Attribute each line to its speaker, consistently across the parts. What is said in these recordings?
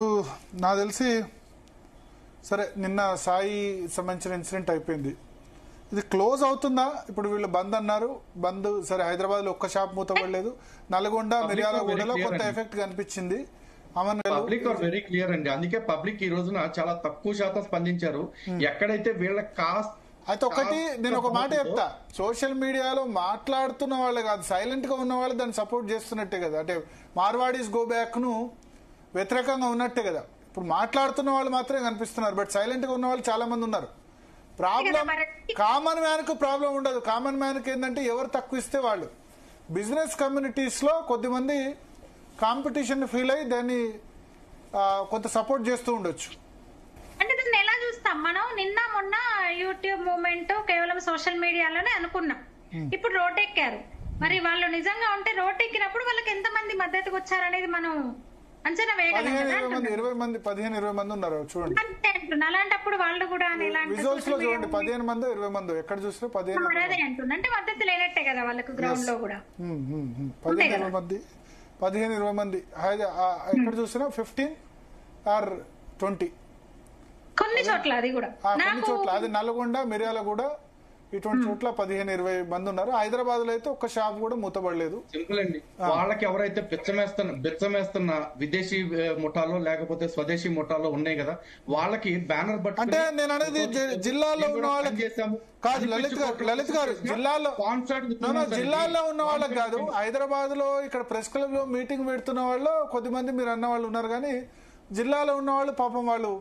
Speaker 1: నాకు తెలిసి సరే నిన్న సాయి సంబంధించిన ఇన్సిడెంట్ అయిపోయింది. ఇది క్లోజ్ అవుతుందా? ఇప్పుడు వీళ్ళు బంద్ అన్నారు, బంద్ సరే హైదరాబాద్ లో ఒక్క షాప్ మూతపడలేదు, నల్గొండ మిర్యాలగూడలో కొంత ఎఫెక్ట్ కనిపించింది.
Speaker 2: పబ్లిక్ ఆర్ వెరీ క్లియర్ అండి. అందుకే పబ్లిక్ ఈ రోజున చాలా తక్కువ శాతం స్పందించారు. ఎక్కడైతే వీళ్ళ కాస్ట్
Speaker 1: అయితే ఒకటి నేను ఒక మాట చెప్తా, సోషల్ మీడియాలో మాట్లాడుతున్న వాళ్ళు కాదు, సైలెంట్ గా ఉన్న వాళ్ళు దాన్ని సపోర్ట్ చేస్తున్నట్టే కదా. అంటే మార్వాడీస్ గో బ్యాక్ ను వ్యతిరేకంగా ఉన్నట్టే కదా. ఇప్పుడు మాట్లాడుతున్న వాళ్ళు మాత్రమే కనిపిస్తున్నారు, బట్ సైలెంట్ గా ఉన్న వాళ్ళు చాలా మంది ఉన్నారు. ప్రాబ్లం కామన్ మ్యాన్ కు ప్రాబ్లం ఉండదు. కామన్ మ్యాన్ కి ఏంటంటే ఎవరు తక్కువ ఇస్తే వాళ్ళు. బిజినెస్ కమ్యూనిటీస్ లో కొద్దిమంది కాంపిటీషన్ ఫీల్ అయ్యి దాన్ని కొంత సపోర్ట్ చేస్తూ ఉండొచ్చు.
Speaker 3: అంటే దాన్ని ఎలా చూస్తాం మనం? నిన్న మొన్న యూట్యూబ్ మూవ్మెంట్ కేవలం సోషల్ మీడియాలోనే అనుకున్నాం. ఇప్పుడు రోడ్డెక్కారు. మరి వాళ్ళు నిజంగా ఉంటే రోడ్డెక్కినప్పుడు వాళ్ళకి ఎంత మంది మద్దతుకు వచ్చారనేది మనం అంచనా వేయగలం.
Speaker 1: 15-20 మంది ఉన్నారు చూడండి.
Speaker 3: అలాంటప్పుడు వాళ్ళు కూడా
Speaker 1: విజువల్స్ లో చూడండి, 15 మంది 20 మంది ఎక్కడ చూసినా 15
Speaker 3: అదే అంటున్నా. అంటే మద్దతు లేనట్టే కదా వాళ్ళకు గ్రౌండ్ లో కూడా.
Speaker 1: 15-20 మంది ఎక్కడ చూసినా 15 or 20
Speaker 3: కొన్ని చోట్ల. అది కూడా
Speaker 1: కొన్ని చోట్ల, అది నల్గొండ మిర్యాలగూడ ఇటువంటి చోట్ల 15-20 మంది ఉన్నారు. హైదరాబాద్ లో అయితే ఒక్క షాప్ కూడా మూతపడలేదు.
Speaker 2: సింపుల్ అండి. వాళ్ళకి ఎవరైతే బిచ్చమేస్తున్న విదేశీ ముఠాలో లేకపోతే స్వదేశీ ముఠాలో ఉన్నాయి కదా, వాళ్ళకి బ్యానర్ బట్టి
Speaker 1: అంటే నేను అనేది జిల్లాలో ఉన్న వాళ్ళకి కాదు, లలిత్ గారు జిల్లాల్లో ఉన్న వాళ్ళకి కాదు, హైదరాబాద్ లో ఇక్కడ ప్రెస్ క్లబ్ లో మీటింగ్ పెడుతున్న వాళ్ళు కొద్దిమంది మీరు అన్న వాళ్ళు ఉన్నారు. కానీ జిల్లాలో ఉన్న వాళ్ళు పాపం వాళ్ళు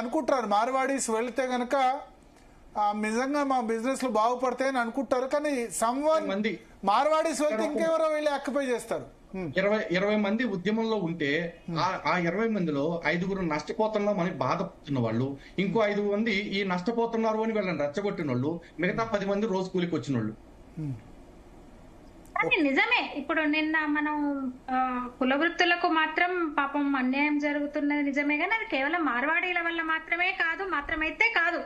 Speaker 1: అనుకుంటారు మార్వాడీస్ వెళ్తే గనక నిజంగా మా బిజినెస్ లో బాగుపడతాయని అనుకుంటారు. కానీ
Speaker 2: మంది
Speaker 1: మార్వాడీస్ వెళ్తే ఇంకెవరో వెళ్ళి ఆక్యుపై చేస్తారు.
Speaker 2: 20 మంది ఉద్యమంలో ఉంటే ఆ 20 మందిలో 5 నష్టపోతున్నా అని బాధపడుతున్న వాళ్ళు, ఇంకో 5 మంది ఈ నష్టపోతున్నారు అని వీళ్ళని రెచ్చగొట్టిన వాళ్ళు, మిగతా 10 మంది రోజు కూలికి వచ్చిన వాళ్ళు.
Speaker 3: నిజమే. ఇప్పుడు నిన్న మనం కుల వృత్తులకు మాత్రం పాపం అన్యాయం జరుగుతున్నది నిజమే, కానీ అది కేవలం మార్వాడీల వల్ల మాత్రమైతే కాదు.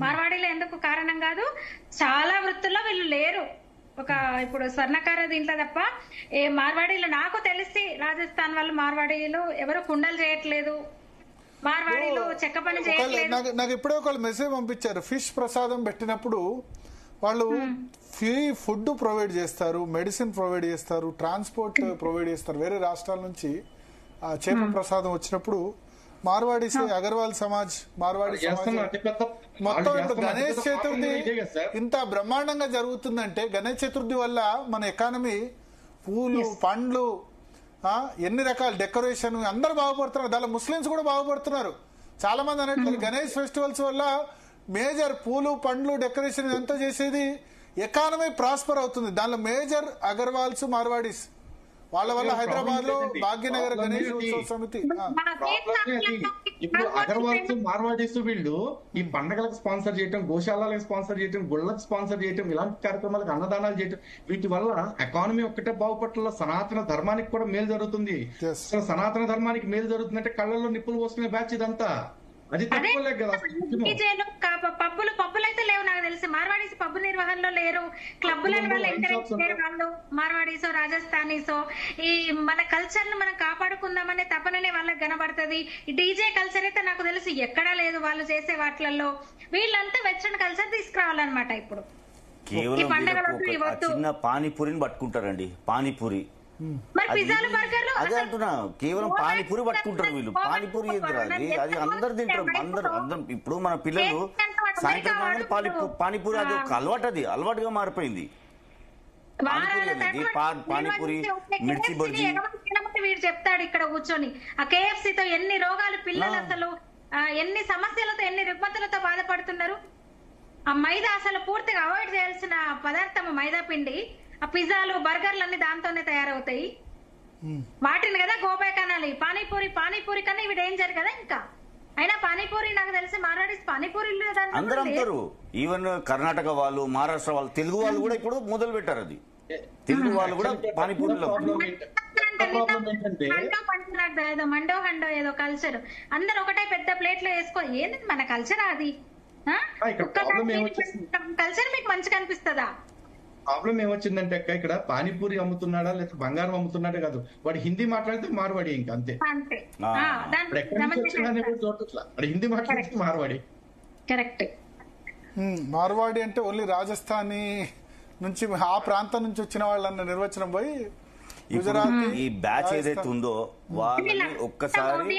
Speaker 3: మార్వాడీలో ఎందుకు కారణం కాదు, చాలా వృత్తుల్లో వీళ్ళు లేరు. ఇప్పుడు స్వర్ణకార దీంట్లో తప్ప ఏ మార్వాడీలు నాకు తెలిసి రాజస్థాన్ వాళ్ళు మార్వాడీలు ఎవరు కుండలు చేయట్లేదు, మార్వాడీలు చెక్క పని చేయట్లేదు.
Speaker 1: నాకు ఇప్పుడే ఒక మెసేజ్ పంపించారు. ఫిష్ ప్రసాదం పెట్టినప్పుడు వాళ్ళు ఫ్రీ ఫుడ్ ప్రొవైడ్ చేస్తారు, మెడిసిన్ ప్రొవైడ్ చేస్తారు, ట్రాన్స్పోర్ట్ ప్రొవైడ్ చేస్తారు. వేరే రాష్ట్రాల నుంచి ఆ చేప ప్రసాదం వచ్చినప్పుడు మార్వాడి అగర్వాల్ సమాజ్, మార్వాడి సమాజ్ మొత్తం ఇప్పుడు గణేష్ చతుర్థి ఇంత బ్రహ్మాండంగా జరుగుతుందంటే గణేష్ చతుర్థి వల్ల మన ఎకానమీ, పూలు పండ్లు, ఎన్ని రకాల డెకరేషన్ అందరూ బాగుపడుతున్నారు. దానిలో ముస్లిమ్స్ కూడా బాగుపడుతున్నారు. చాలా మంది అన్నట్టు గణేష్ ఫెస్టివల్స్ వల్ల మేజర్ పూలు పండ్లు డెకరేషన్ ఎంత చేసేది ఎకానమీ ప్రాస్పర్ అవుతుంది. దానిలో మేజర్ అగర్వాల్స్ మార్వాడీస్ వాళ్ళ వల్ల హైదరాబాద్ లో భాగ్యనగర్ గణేష్ ఉత్సవ సమితి.
Speaker 2: ఇప్పుడు అగర్వాల్స్ మార్వాడీస్ వీళ్ళు ఈ పండగలకు స్పాన్సర్ చేయటం, గోశాలకు స్పాన్సర్ చేయటం, గుళ్ళకు స్పాన్సర్ చేయటం, ఇలాంటి కార్యక్రమాలకు అన్నదానాలు చేయటం, వీటి వల్ల ఎకానమీ ఒక్కటే బాగుపట్ల సనాతన ధర్మానికి కూడా మేలు జరుగుతుంది. సనాతన ధర్మానికి మేలు జరుగుతుందంటే కళ్ళల్లో నిప్పులు పోసుకునే బ్యాచ్ ఇదంతా. అది తక్కువలే కదా.
Speaker 3: పబ్బులు అయితే లేవు నాకు తెలిసి. మార్వాడీస్ పబ్బు నిర్వహణలో లేరు. క్లబ్బులను వాళ్ళు ఎంకరేజ్ చేయరు. వాళ్ళు మార్వాడీసో రాజస్థానీసో ఈ మన కల్చర్ ను మనం కాపాడుకుందామనే తపననే వాళ్ళకి కనబడుతుంది. ఈ డీజే కల్చర్ అయితే నాకు తెలిసి ఎక్కడా లేదు వాళ్ళు చేసే వాటిలలో. వీళ్ళంతా వెస్ట్రన్ కల్చర్ తీసుకురావాలన్నమాట. ఇప్పుడు
Speaker 4: చిన్న పానీపూరిని పట్టుకుంటారండి, పానీపూరి.
Speaker 3: అదే
Speaker 4: అంటున్నా, కేవలం పానీపూరి పట్టుకుంటారు వీళ్ళు. పానీపూరి అది అందరు తింటారు. అందరు ఇప్పుడు మన పిల్లలు సాయంత్రం పానీపూరి అది ఒక అలవాటుగా మారిపోయింది. పానీపూరి, మిర్చి బజ్జీ.
Speaker 3: వీడు చెప్తాడు ఇక్కడ కూర్చొని ఆ KFC తో ఎన్ని రోగాలు పిల్లలు అసలు ఎన్ని సమస్యలతో ఎన్ని రుగ్మతలతో బాధపడుతున్నారు. ఆ మైదా అసలు పూర్తిగా అవాయిడ్ చేయాల్సిన పదార్థం మైదా పిండి. ఆ పిజ్జాలు బర్గర్లు అన్ని దాంతోనే తయారవుతాయి. వాటిని కదా గోబ్యాక్ అనాలి. పానీపూరి కన్నా ఇవి డేంజర్ కదా. ఇంకా అయినా పానీపూరి నాకు తెలిసి మార్వాడీస్ పానీపూరీలు
Speaker 4: అందరూ అమ్ముతారు. ఈవెన్ కర్ణాటక వాళ్ళు, మహారాష్ట్ర వాళ్ళు, తెలుగు వాళ్ళు కూడా ఇప్పుడు మొదలు పెట్టారు. అది తెలుగు వాళ్ళు కూడా పానీపూరిలో
Speaker 3: మండో హండో ఏదో కల్చర్ అందరు ఒకటే పెద్ద ప్లేట్ లో వేసుకో. ఏంది మన కల్చర్ అది? కల్చర్ మీకు మంచిగా అనిపిస్తుందా?
Speaker 2: ప్రాబ్లం ఏమొచ్చిందంటే అక్క, ఇక్కడ పానీపూరి అమ్ముతున్నాడా లేదా బంగారం అమ్ముతున్నాడా కాదు, వాడు హిందీ మాట్లాడితే మార్వాడి ఇంకా అంతే.
Speaker 3: అంతే
Speaker 2: ఇప్పుడు ఎక్కడి నుంచి వచ్చినా అనేది చూడట్లా, వాడు హిందీ మాట్లాడితే మార్వాడి.
Speaker 3: కరెక్ట్.
Speaker 1: మార్వాడి అంటే ఓన్లీ రాజస్థానీ నుంచి ఆ ప్రాంతం నుంచి వచ్చిన వాళ్ళన్న నిర్వచనం పోయి
Speaker 4: ఇప్పుడు ఈ బ్యాచ్ ఏదైతే ఉందో వాళ్ళని ఒక్కసారి